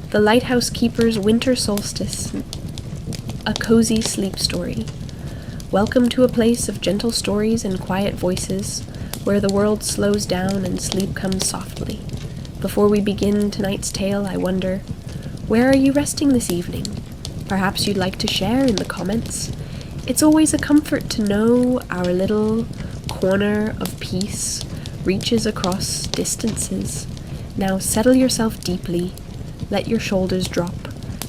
The Lighthouse Keeper's Winter Solstice, a cozy sleep story. Welcome to a place of gentle stories and quiet voices, where the world slows down and sleep comes softly. Before we begin tonight's tale, I wonder, where are you resting this evening? Perhaps you'd like to share in the comments. It's always a comfort to know our little corner of peace reaches across distances. Now settle yourself deeply. Let your shoulders drop.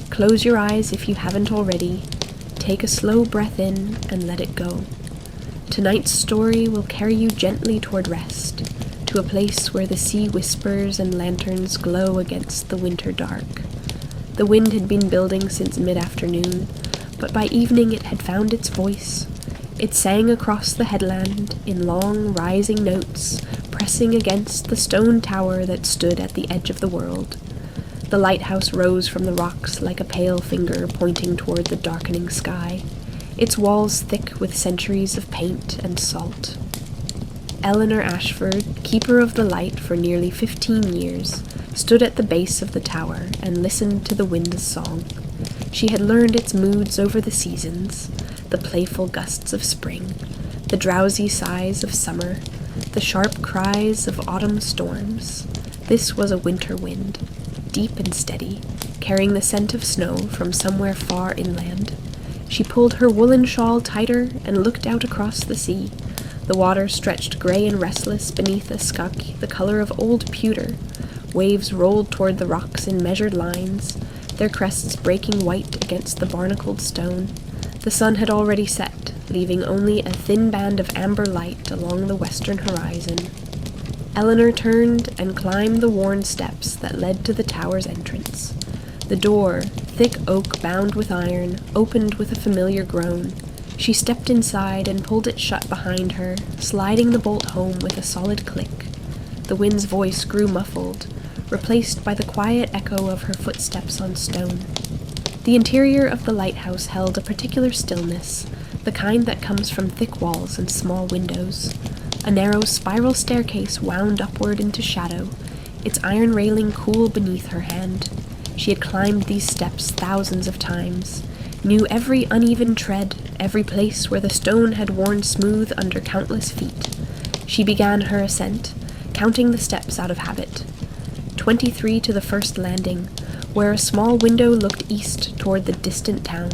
Close your eyes if you haven't already. Take a slow breath in and let it go. Tonight's story will carry you gently toward rest, to a place where the sea whispers and lanterns glow against the winter dark. The wind had been building since mid-afternoon, but by evening it had found its voice. It sang across the headland in long, rising notes, pressing against the stone tower that stood at the edge of the world. The lighthouse rose from the rocks like a pale finger pointing toward the darkening sky, its walls thick with centuries of paint and salt. Eleanor Ashford, keeper of the light for nearly 15 years, stood at the base of the tower and listened to the wind's song. She had learned its moods over the seasons, the playful gusts of spring, the drowsy sighs of summer, the sharp cries of autumn storms. This was a winter wind, deep and steady, carrying the scent of snow from somewhere far inland. She pulled her woolen shawl tighter and looked out across the sea. The water stretched gray and restless beneath a sky the color of old pewter. Waves rolled toward the rocks in measured lines, their crests breaking white against the barnacled stone. The sun had already set, leaving only a thin band of amber light along the western horizon. Eleanor turned and climbed the worn steps that led to the tower's entrance. The door, thick oak bound with iron, opened with a familiar groan. She stepped inside and pulled it shut behind her, sliding the bolt home with a solid click. The wind's voice grew muffled, replaced by the quiet echo of her footsteps on stone. The interior of the lighthouse held a particular stillness, the kind that comes from thick walls and small windows. A narrow spiral staircase wound upward into shadow, its iron railing cool beneath her hand. She had climbed these steps thousands of times, knew every uneven tread, every place where the stone had worn smooth under countless feet. She began her ascent, counting the steps out of habit. 23 to the first landing, where a small window looked east toward the distant town.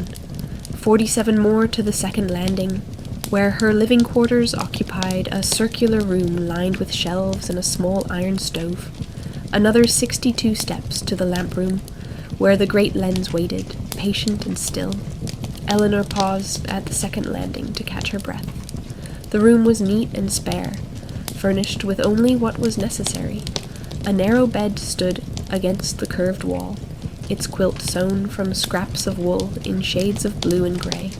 47 more to the second landing, where her living quarters occupied a circular room lined with shelves and a small iron stove. Another 62 steps to the lamp room, where the great lens waited, patient and still. Eleanor paused at the second landing to catch her breath. The room was neat and spare, furnished with only what was necessary. A narrow bed stood against the curved wall, its quilt sewn from scraps of wool in shades of blue and gray.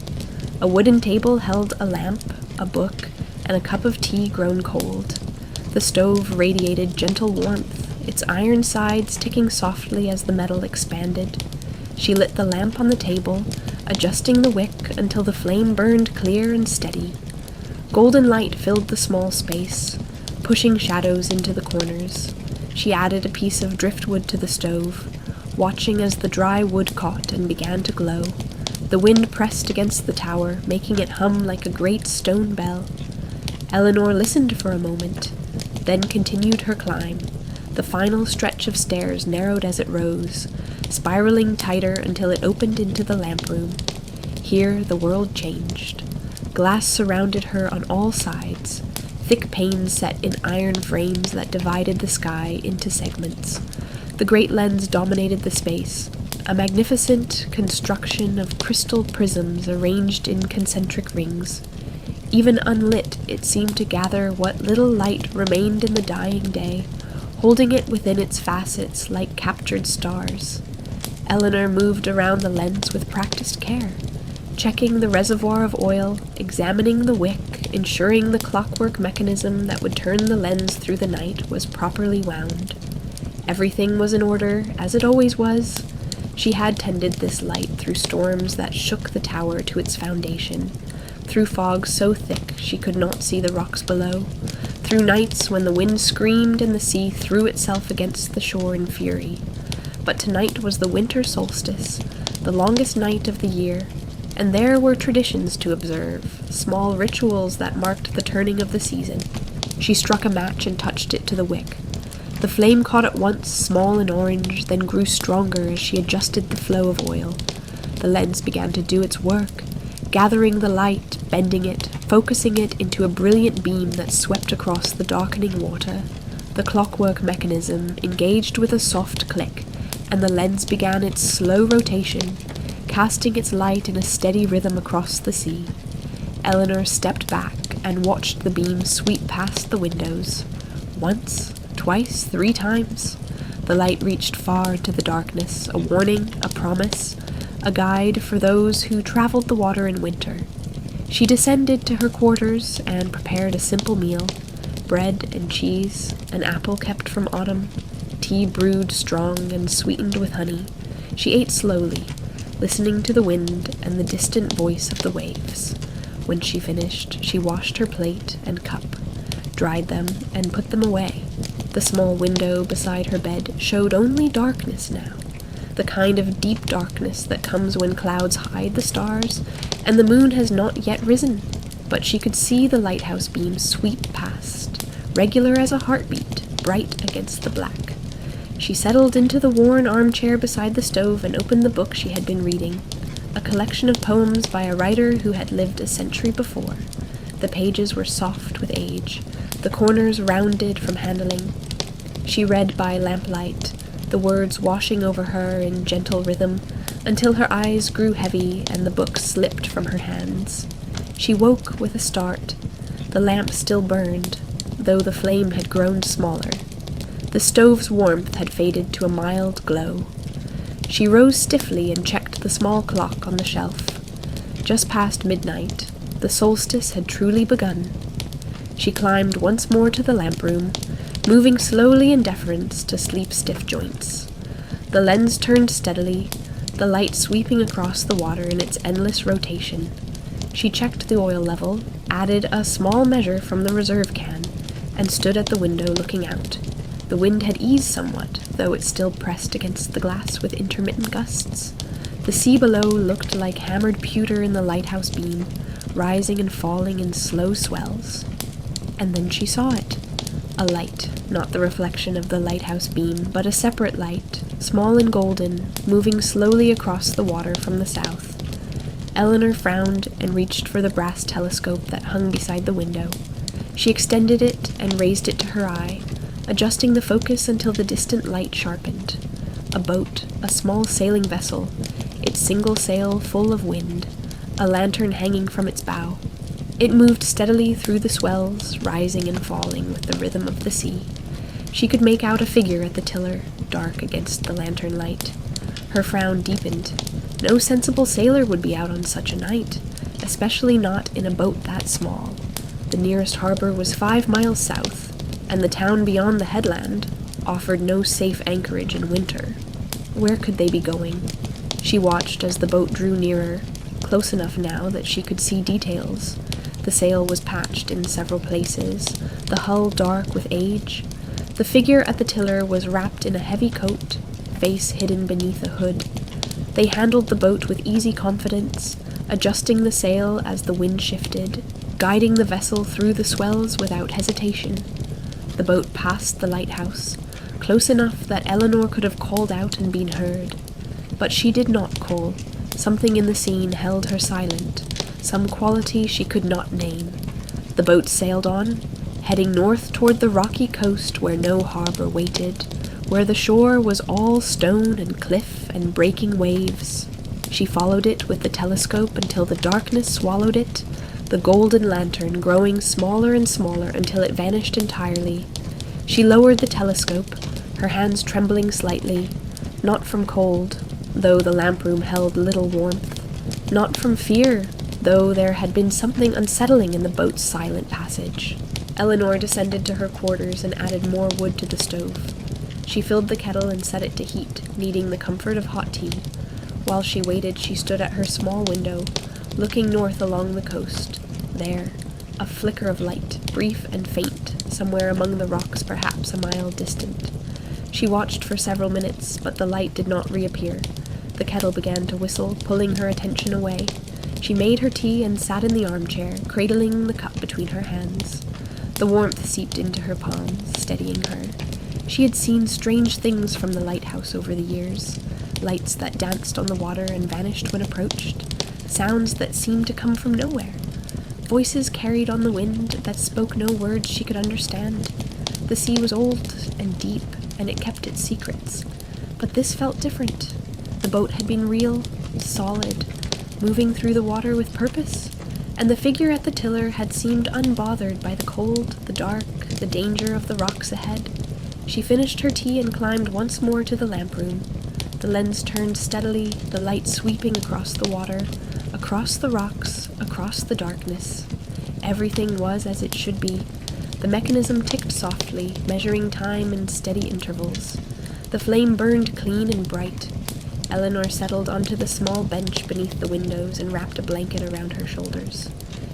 A wooden table held a lamp, a book, and a cup of tea grown cold. The stove radiated gentle warmth, its iron sides ticking softly as the metal expanded. She lit the lamp on the table, adjusting the wick until the flame burned clear and steady. Golden light filled the small space, pushing shadows into the corners. She added a piece of driftwood to the stove, watching as the dry wood caught and began to glow. The wind pressed against the tower, making it hum like a great stone bell. Eleanor listened for a moment, then continued her climb. The final stretch of stairs narrowed as it rose, spiraling tighter until it opened into the lamp room. Here the world changed. Glass surrounded her on all sides, thick panes set in iron frames that divided the sky into segments. The great lens dominated the space, a magnificent construction of crystal prisms arranged in concentric rings. Even unlit, it seemed to gather what little light remained in the dying day, holding it within its facets like captured stars. Eleanor moved around the lens with practiced care, checking the reservoir of oil, examining the wick, ensuring the clockwork mechanism that would turn the lens through the night was properly wound. Everything was in order, as it always was. She had tended this light through storms that shook the tower to its foundation, through fog so thick she could not see the rocks below, through nights when the wind screamed and the sea threw itself against the shore in fury. but tonight was the winter solstice, the longest night of the year, and there were traditions to observe, small rituals that marked the turning of the season. She struck a match and touched it to the wick. The flame caught at once, small and orange, then grew stronger as she adjusted the flow of oil. The lens began to do its work, gathering the light, bending it, focusing it into a brilliant beam that swept across the darkening water. The clockwork mechanism engaged with a soft click, and the lens began its slow rotation, casting its light in a steady rhythm across the sea. Eleanor stepped back and watched the beam sweep past the windows. Once, twice, 3 times. The light reached far into the darkness, a warning, a promise, a guide for those who traveled the water in winter. She descended to her quarters and prepared a simple meal: bread and cheese, an apple kept from autumn, tea brewed strong and sweetened with honey. She ate slowly, listening to the wind and the distant voice of the waves. When she finished, she washed her plate and cup, dried them, and put them away. The small window beside her bed showed only darkness now, the kind of deep darkness that comes when clouds hide the stars and the moon has not yet risen. But she could see the lighthouse beam sweep past, regular as a heartbeat, bright against the black. She settled into the worn armchair beside the stove and opened the book she had been reading, a collection of poems by a writer who had lived a century before. The pages were soft with age, the corners rounded from handling. She read by lamplight, the words washing over her in gentle rhythm, until her eyes grew heavy and the book slipped from her hands. She woke with a start. The lamp still burned, though the flame had grown smaller. The stove's warmth had faded to a mild glow. She rose stiffly and checked the small clock on the shelf. Just past midnight, the solstice had truly begun. She climbed once more to the lamp room, moving slowly in deference to sleep-stiff joints. The lens turned steadily, the light sweeping across the water in its endless rotation. She checked the oil level, added a small measure from the reserve can, and stood at the window looking out. The wind had eased somewhat, though it still pressed against the glass with intermittent gusts. The sea below looked like hammered pewter in the lighthouse beam, rising and falling in slow swells. And then she saw it. A light, not the reflection of the lighthouse beam, but a separate light, small and golden, moving slowly across the water from the south. Eleanor frowned and reached for the brass telescope that hung beside the window. She extended it and raised it to her eye, adjusting the focus until the distant light sharpened. A boat, a small sailing vessel, its single sail full of wind, a lantern hanging from its bow. It moved steadily through the swells, rising and falling with the rhythm of the sea. She could make out a figure at the tiller, dark against the lantern light. Her frown deepened. No sensible sailor would be out on such a night, especially not in a boat that small. The nearest harbor was 5 miles south, and the town beyond the headland offered no safe anchorage in winter. Where could they be going? She watched as the boat drew nearer, close enough now that she could see details. The sail was patched in several places, the hull dark with age. The figure at the tiller was wrapped in a heavy coat, face hidden beneath a hood. They handled the boat with easy confidence, adjusting the sail as the wind shifted, guiding the vessel through the swells without hesitation. The boat passed the lighthouse, close enough that Eleanor could have called out and been heard. But she did not call. Something in the scene held her silent, some quality she could not name. The boat sailed on, heading north toward the rocky coast where no harbor waited, where the shore was all stone and cliff and breaking waves. She followed it with the telescope until the darkness swallowed it, the golden lantern growing smaller and smaller until it vanished entirely. She lowered the telescope, her hands trembling slightly, not from cold, though the lamp room held little warmth, not from fear, though there had been something unsettling in the boat's silent passage. Eleanor descended to her quarters and added more wood to the stove. She filled the kettle and set it to heat, needing the comfort of hot tea. While she waited, she stood at her small window, looking north along the coast. There, a flicker of light, brief and faint, somewhere among the rocks perhaps a mile distant. She watched for several minutes, but the light did not reappear. The kettle began to whistle, pulling her attention away. She made her tea and sat in the armchair, cradling the cup between her hands. The warmth seeped into her palms, steadying her. She had seen strange things from the lighthouse over the years. Lights that danced on the water and vanished when approached. Sounds that seemed to come from nowhere. Voices carried on the wind that spoke no words she could understand. The sea was old and deep, and it kept its secrets. But this felt different. The boat had been real, solid, moving through the water with purpose, and the figure at the tiller had seemed unbothered by the cold, the dark, the danger of the rocks ahead. She finished her tea and climbed once more to the lamp room. The lens turned steadily, the light sweeping across the water, across the rocks, across the darkness. Everything was as it should be. The mechanism ticked softly, measuring time in steady intervals. The flame burned clean and bright. Eleanor settled onto the small bench beneath the windows and wrapped a blanket around her shoulders.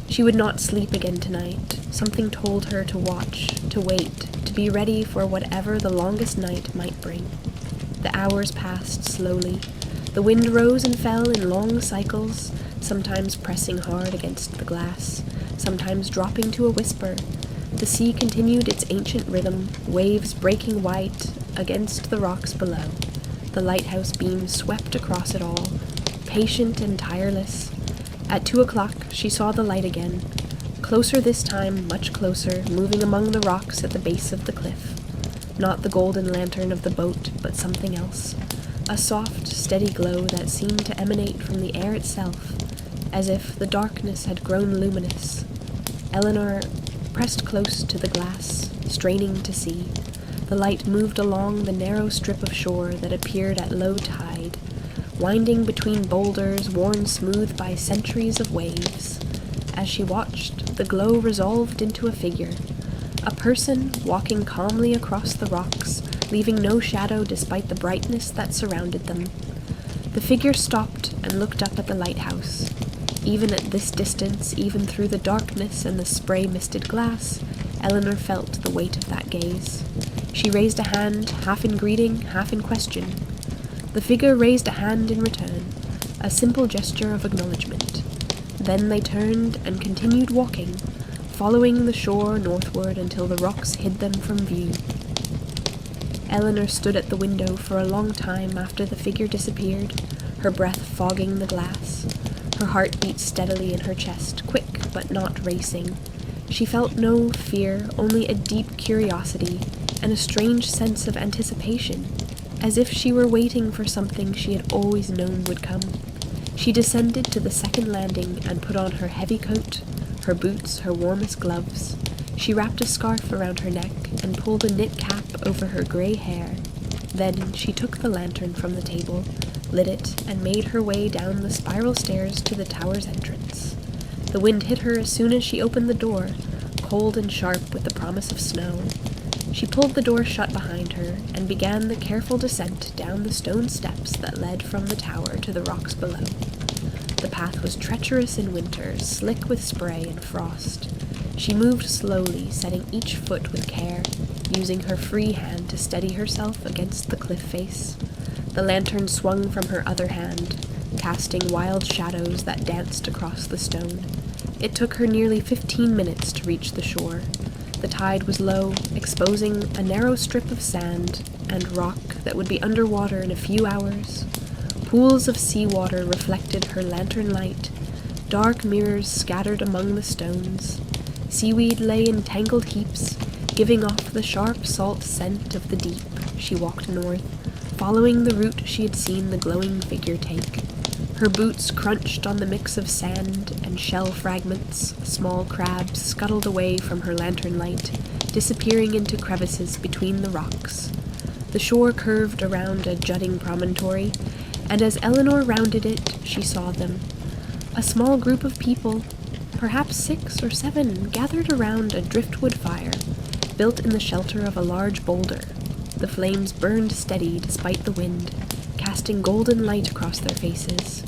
She would not sleep again tonight. Something told her to watch, to wait, to be ready for whatever the longest night might bring. The hours passed slowly. The wind rose and fell in long cycles, sometimes pressing hard against the glass, sometimes dropping to a whisper. The sea continued its ancient rhythm, waves breaking white against the rocks below. The lighthouse beam swept across it all, patient and tireless. At 2 o'clock, she saw the light again. Closer this time, much closer, moving among the rocks at the base of the cliff. Not the golden lantern of the boat, but something else. A soft, steady glow that seemed to emanate from the air itself, as if the darkness had grown luminous. Eleanor pressed close to the glass, straining to see. The light moved along the narrow strip of shore that appeared at low tide, winding between boulders worn smooth by centuries of waves. As she watched, the glow resolved into a figure, a person walking calmly across the rocks, leaving no shadow despite the brightness that surrounded them. The figure stopped and looked up at the lighthouse. Even at this distance, even through the darkness and the spray-misted glass, Eleanor felt the weight of that gaze. She raised a hand, half in greeting, half in question. The figure raised a hand in return, a simple gesture of acknowledgement. Then they turned and continued walking, following the shore northward until the rocks hid them from view. Eleanor stood at the window for a long time after the figure disappeared, her breath fogging the glass. Her heart beat steadily in her chest, quick but not racing. She felt no fear, only a deep curiosity and a strange sense of anticipation, as if she were waiting for something she had always known would come. She descended to the second landing and put on her heavy coat, her boots, her warmest gloves. She wrapped a scarf around her neck and pulled a knit cap over her gray hair. Then she took the lantern from the table, lit it, and made her way down the spiral stairs to the tower's entrance. The wind hit her as soon as she opened the door, cold and sharp with the promise of snow. She pulled the door shut behind her and began the careful descent down the stone steps that led from the tower to the rocks below. The path was treacherous in winter, slick with spray and frost. She moved slowly, setting each foot with care, using her free hand to steady herself against the cliff face. The lantern swung from her other hand, casting wild shadows that danced across the stone. It took her nearly 15 minutes to reach the shore. The tide was low, exposing a narrow strip of sand and rock that would be underwater in a few hours. Pools of seawater reflected her lantern light, dark mirrors scattered among the stones. Seaweed lay in tangled heaps, giving off the sharp salt scent of the deep. She walked north, following the route she had seen the glowing figure take. Her boots crunched on the mix of sand and shell fragments. Small crabs scuttled away from her lantern light, disappearing into crevices between the rocks. The shore curved around a jutting promontory, and as Eleanor rounded it, she saw them. A small group of people, perhaps 6 or 7, gathered around a driftwood fire, built in the shelter of a large boulder. The flames burned steady despite the wind, casting golden light across their faces.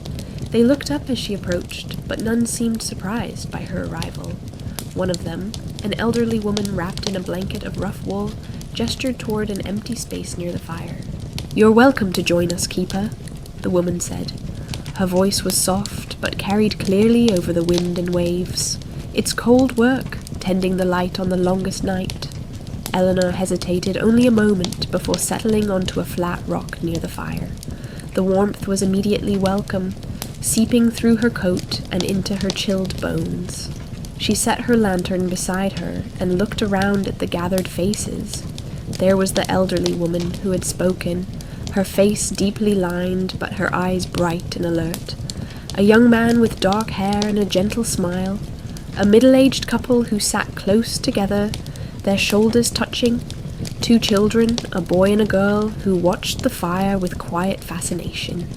They looked up as she approached, but none seemed surprised by her arrival. One of them, an elderly woman wrapped in a blanket of rough wool, gestured toward an empty space near the fire. "You're welcome to join us, Keeper," the woman said. Her voice was soft, but carried clearly over the wind and waves. "It's cold work, tending the light on the longest night." Eleanor hesitated only a moment before settling onto a flat rock near the fire. The warmth was immediately welcome, seeping through her coat and into her chilled bones. She set her lantern beside her and looked around at the gathered faces. There was the elderly woman who had spoken, her face deeply lined but her eyes bright and alert. A young man with dark hair and a gentle smile. A middle-aged couple who sat close together, their shoulders touching. 2 children, a boy and a girl, who watched the fire with quiet fascination.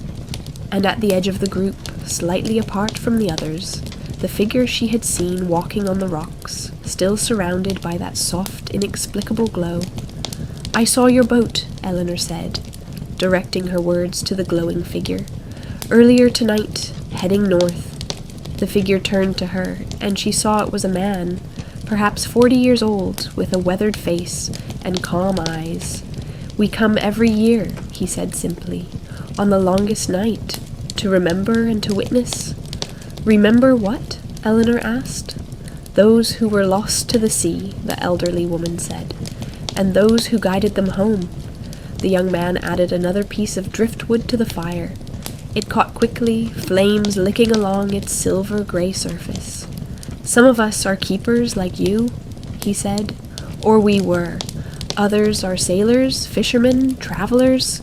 And at the edge of the group, slightly apart from the others, the figure she had seen walking on the rocks, still surrounded by that soft, inexplicable glow. "I saw your boat," Eleanor said, directing her words to the glowing figure. "Earlier tonight, heading north." The figure turned to her, and she saw it was a man, perhaps 40 years old, with a weathered face and calm eyes. "We come every year," he said simply, "on the longest night, to remember and to witness." "Remember what?" Eleanor asked. "Those who were lost to the sea," the elderly woman said, "and those who guided them home." The young man added another piece of driftwood to the fire. It caught quickly, flames licking along its silver-gray surface. "Some of us are keepers like you," he said, "or we were. Others are sailors, fishermen, travelers.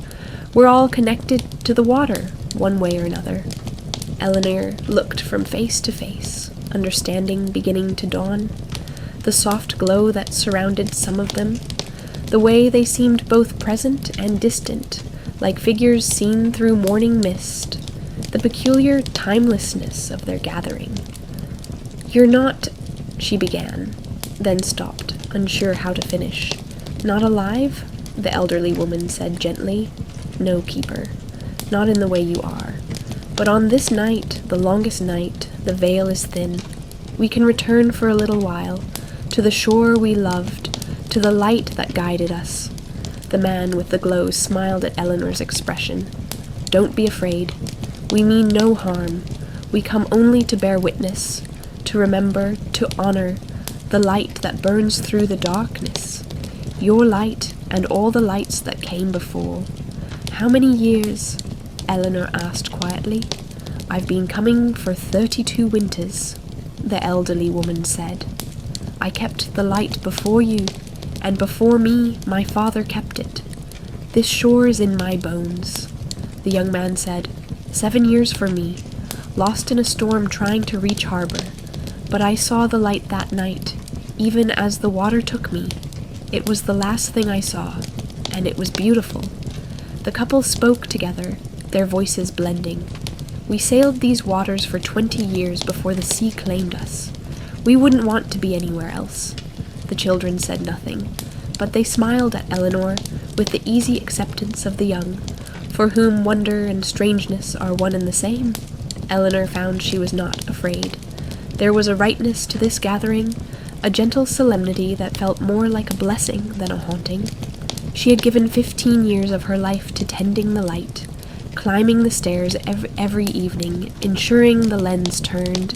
We're all connected to the water, one way or another." Eleanor looked from face to face, understanding beginning to dawn. The soft glow that surrounded some of them, the way they seemed both present and distant, like figures seen through morning mist, the peculiar timelessness of their gathering. "You're not," she began, then stopped, unsure how to finish. "Not alive?" the elderly woman said gently. "No, Keeper, not in the way you are. But on this night, the longest night, the veil is thin. We can return for a little while, to the shore we loved, to the light that guided us." The man with the glow smiled at Eleanor's expression. "Don't be afraid. We mean no harm. We come only to bear witness, to remember, to honor the light that burns through the darkness. Your light and all the lights that came before." "How many years?" Eleanor asked quietly. "I've been coming for 32 winters," the elderly woman said. "I kept the light before you, and before me my father kept it. This shore is in my bones." The young man said, 7 years for me, lost in a storm trying to reach harbor. But I saw the light that night, even as the water took me. It was the last thing I saw, and it was beautiful." The couple spoke together, their voices blending. "We sailed these waters for 20 years before the sea claimed us. We wouldn't want to be anywhere else." The children said nothing, but they smiled at Eleanor with the easy acceptance of the young, for whom wonder and strangeness are one and the same. Eleanor found she was not afraid. There was a rightness to this gathering, a gentle solemnity that felt more like a blessing than a haunting. She had given 15 years of her life to tending the light, climbing the stairs every evening, ensuring the lens turned,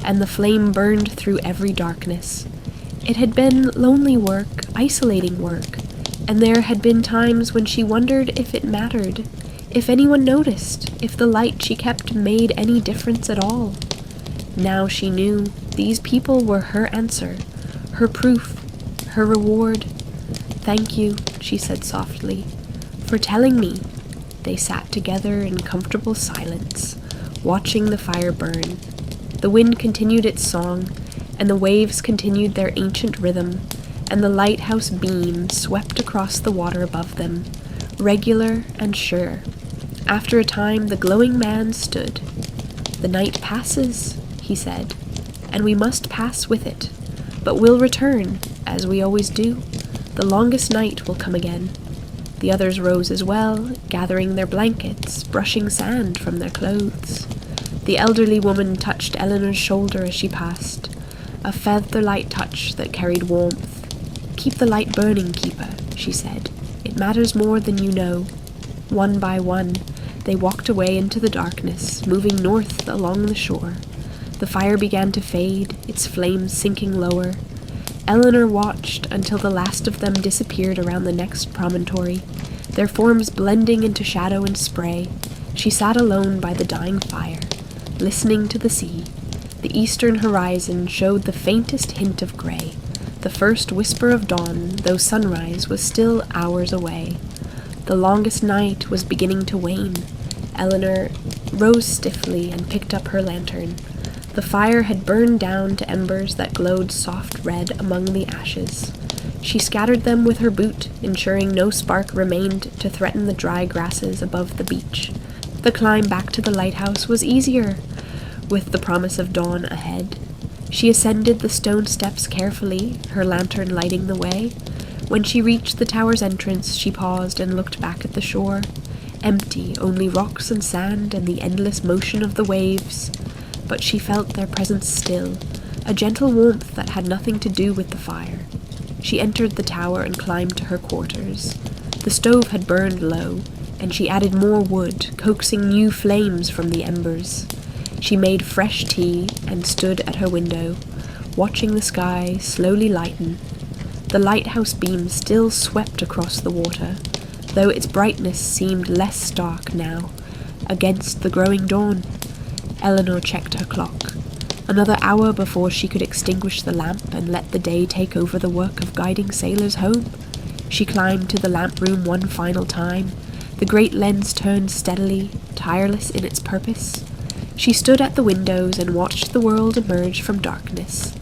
and the flame burned through every darkness. It had been lonely work, isolating work, and there had been times when she wondered if it mattered, if anyone noticed, if the light she kept made any difference at all. Now she knew these people were her answer, her proof, her reward. "Thank you," she said softly, "for telling me." They sat together in comfortable silence, watching the fire burn. The wind continued its song, and the waves continued their ancient rhythm, and the lighthouse beam swept across the water above them, regular and sure. After a time, the glowing man stood. "The night passes," he said, "and we must pass with it. But we'll return, as we always do. The longest night will come again." The others rose as well, gathering their blankets, brushing sand from their clothes. The elderly woman touched Eleanor's shoulder as she passed, a feather-light touch that carried warmth. Keep the light burning, Keeper," she said. "It matters more than you know." One by one, they walked away into the darkness, moving north along the shore. The fire began to fade, its flames sinking lower. Eleanor watched until the last of them disappeared around the next promontory, their forms blending into shadow and spray. She sat alone by the dying fire, listening to the sea. The eastern horizon showed the faintest hint of gray, the first whisper of dawn, though sunrise was still hours away. The longest night was beginning to wane. Eleanor rose stiffly and picked up her lantern. The fire had burned down to embers that glowed soft red among the ashes. She scattered them with her boot, ensuring no spark remained to threaten the dry grasses above the beach. The climb back to the lighthouse was easier, with the promise of dawn ahead. She ascended the stone steps carefully, her lantern lighting the way. When she reached the tower's entrance, she paused and looked back at the shore. Empty, only rocks and sand and the endless motion of the waves. But she felt their presence still, a gentle warmth that had nothing to do with the fire. She entered the tower and climbed to her quarters. The stove had burned low, and she added more wood, coaxing new flames from the embers. She made fresh tea and stood at her window, watching the sky slowly lighten. The lighthouse beam still swept across the water, though its brightness seemed less stark now, against the growing dawn. Eleanor checked her clock. Another hour before she could extinguish the lamp and let the day take over the work of guiding sailors home. She climbed to the lamp room one final time. The great lens turned steadily, tireless in its purpose. She stood at the windows and watched the world emerge from darkness.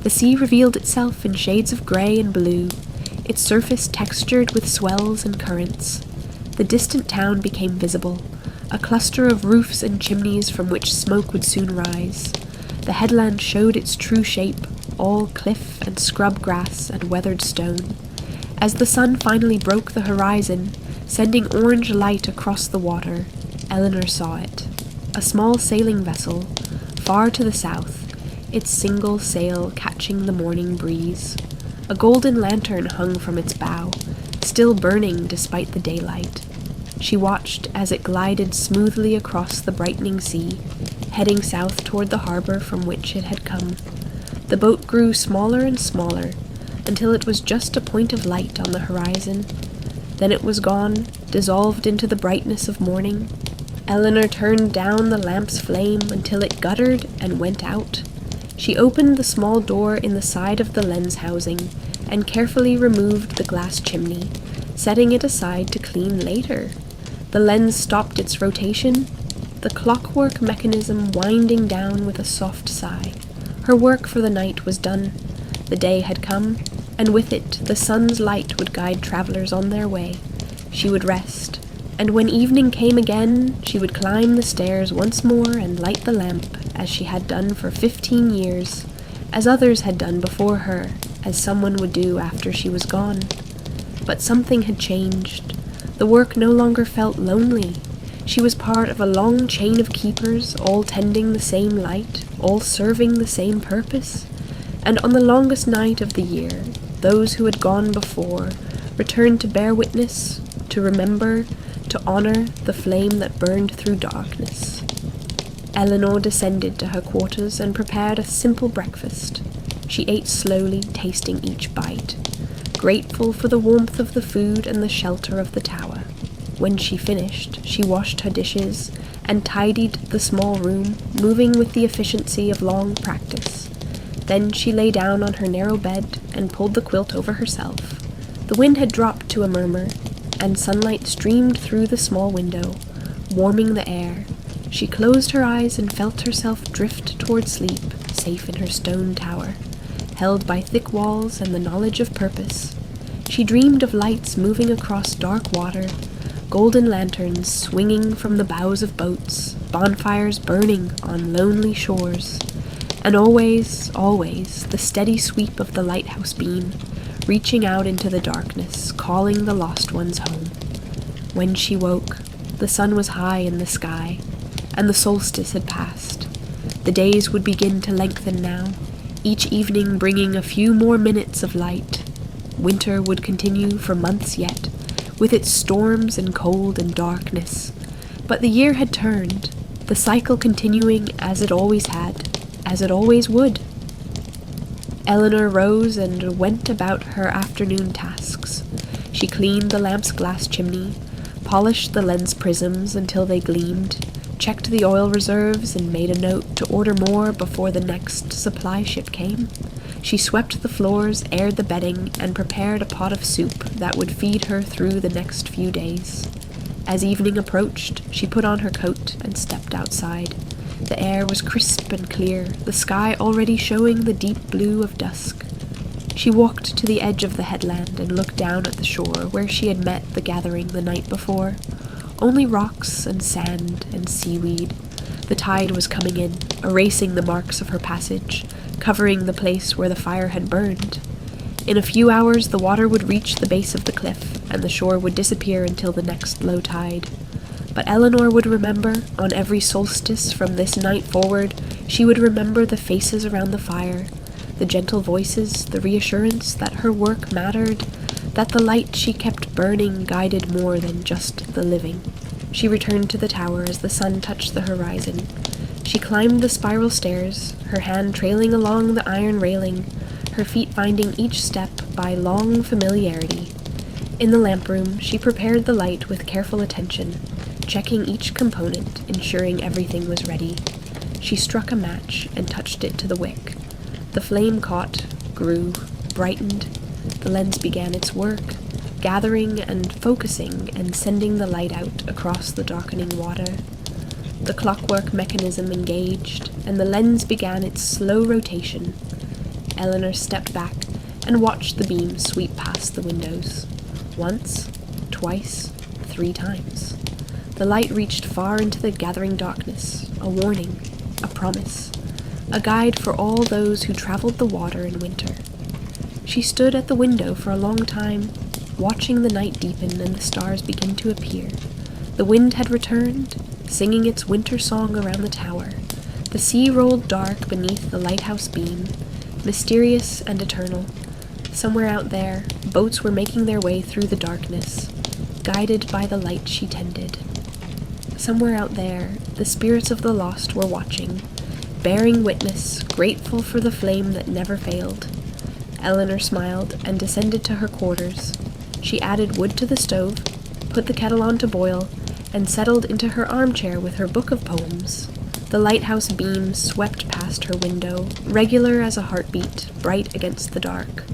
The sea revealed itself in shades of grey and blue, its surface textured with swells and currents. The distant town became visible, a cluster of roofs and chimneys from which smoke would soon rise. The headland showed its true shape, all cliff and scrub grass and weathered stone. As the sun finally broke the horizon, sending orange light across the water, Eleanor saw it. A small sailing vessel, far to the south, its single sail catching the morning breeze. A golden lantern hung from its bow, still burning despite the daylight. She watched as it glided smoothly across the brightening sea, heading south toward the harbor from which it had come. The boat grew smaller and smaller, until it was just a point of light on the horizon. Then it was gone, dissolved into the brightness of morning. Eleanor turned down the lamp's flame until it guttered and went out. She opened the small door in the side of the lens housing and carefully removed the glass chimney, setting it aside to clean later. The lens stopped its rotation, the clockwork mechanism winding down with a soft sigh. Her work for the night was done. The day had come, and with it the sun's light would guide travelers on their way. She would rest, and when evening came again, she would climb the stairs once more and light the lamp, as she had done for 15 years, as others had done before her, as someone would do after she was gone. But something had changed. The work no longer felt lonely. She was part of a long chain of keepers, all tending the same light, all serving the same purpose. And on the longest night of the year, those who had gone before returned to bear witness, to remember, to honor the flame that burned through darkness. Eleanor descended to her quarters and prepared a simple breakfast. She ate slowly, tasting each bite, grateful for the warmth of the food and the shelter of the tower. When she finished, she washed her dishes and tidied the small room, moving with the efficiency of long practice. Then she lay down on her narrow bed and pulled the quilt over herself. The wind had dropped to a murmur, and sunlight streamed through the small window, warming the air. She closed her eyes and felt herself drift toward sleep, safe in her stone tower, held by thick walls and the knowledge of purpose. She dreamed of lights moving across dark water, golden lanterns swinging from the bows of boats, bonfires burning on lonely shores, and always, always, the steady sweep of the lighthouse beam, reaching out into the darkness, calling the lost ones home. When she woke, the sun was high in the sky, and the solstice had passed. The days would begin to lengthen now, each evening bringing a few more minutes of light. winter would continue for months yet, with its storms and cold and darkness. But the year had turned, the cycle continuing as it always had, as it always would. Eleanor rose and went about her afternoon tasks. She cleaned the lamp's glass chimney, polished the lens prisms until they gleamed, checked the oil reserves and made a note to order more before the next supply ship came. She swept the floors, aired the bedding, and prepared a pot of soup that would feed her through the next few days. As evening approached, she put on her coat and stepped outside. The air was crisp and clear, the sky already showing the deep blue of dusk. She walked to the edge of the headland and looked down at the shore where she had met the gathering the night before. Only rocks and sand and seaweed. The tide was coming in, erasing the marks of her passage, covering the place where the fire had burned. In a few hours the water would reach the base of the cliff, and the shore would disappear until the next low tide. But Eleanor would remember, on every solstice from this night forward, she would remember the faces around the fire, the gentle voices, the reassurance that her work mattered, that the light she kept burning guided more than just the living. She returned to the tower as the sun touched the horizon. She climbed the spiral stairs, her hand trailing along the iron railing, her feet finding each step by long familiarity. In the lamp room, she prepared the light with careful attention, checking each component, ensuring everything was ready. She struck a match and touched it to the wick. The flame caught, grew, brightened. The lens began its work, gathering and focusing and sending the light out across the darkening water. The clockwork mechanism engaged, and the lens began its slow rotation. Eleanor stepped back and watched the beam sweep past the windows. Once, twice, 3 times. The light reached far into the gathering darkness, a warning, a promise, a guide for all those who traveled the water in winter. She stood at the window for a long time, watching the night deepen and the stars begin to appear. The wind had returned, singing its winter song around the tower. The sea rolled dark beneath the lighthouse beam, mysterious and eternal. Somewhere out there, boats were making their way through the darkness, guided by the light she tended. Somewhere out there, the spirits of the lost were watching, bearing witness, grateful for the flame that never failed. Eleanor smiled and descended to her quarters. She added wood to the stove, put the kettle on to boil, and settled into her armchair with her book of poems. The lighthouse beam swept past her window, regular as a heartbeat, bright against the dark.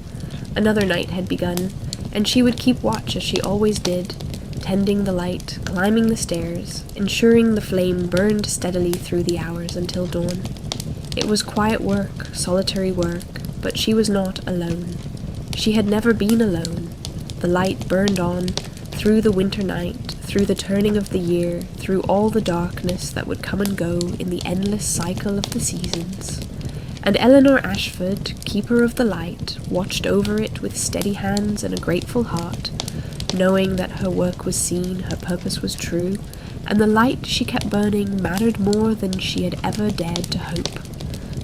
Another night had begun, and she would keep watch as she always did, tending the light, climbing the stairs, ensuring the flame burned steadily through the hours until dawn. It was quiet work, solitary work, but she was not alone. She had never been alone. The light burned on, through the winter night, through the turning of the year, through all the darkness that would come and go in the endless cycle of the seasons. And Eleanor Ashford, keeper of the light, watched over it with steady hands and a grateful heart, knowing that her work was seen, her purpose was true, and the light she kept burning mattered more than she had ever dared to hope.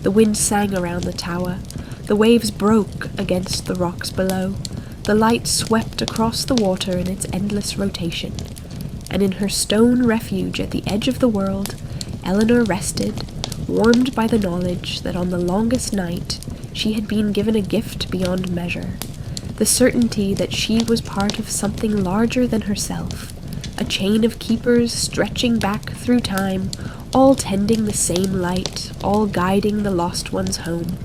The wind sang around the tower, the waves broke against the rocks below, the light swept across the water in its endless rotation, and in her stone refuge at the edge of the world, Eleanor rested, warmed by the knowledge that on the longest night she had been given a gift beyond measure, the certainty that she was part of something larger than herself, a chain of keepers stretching back through time, all tending the same light, all guiding the lost ones home.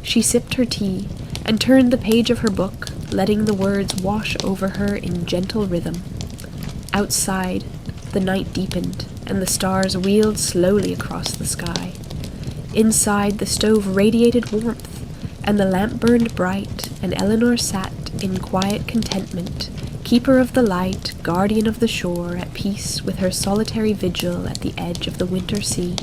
She sipped her tea and turned the page of her book, letting the words wash over her in gentle rhythm. Outside, the night deepened, and the stars wheeled slowly across the sky. Inside, the stove radiated warmth, and the lamp burned bright, and Eleanor sat in quiet contentment, keeper of the light, guardian of the shore, at peace with her solitary vigil at the edge of the winter sea.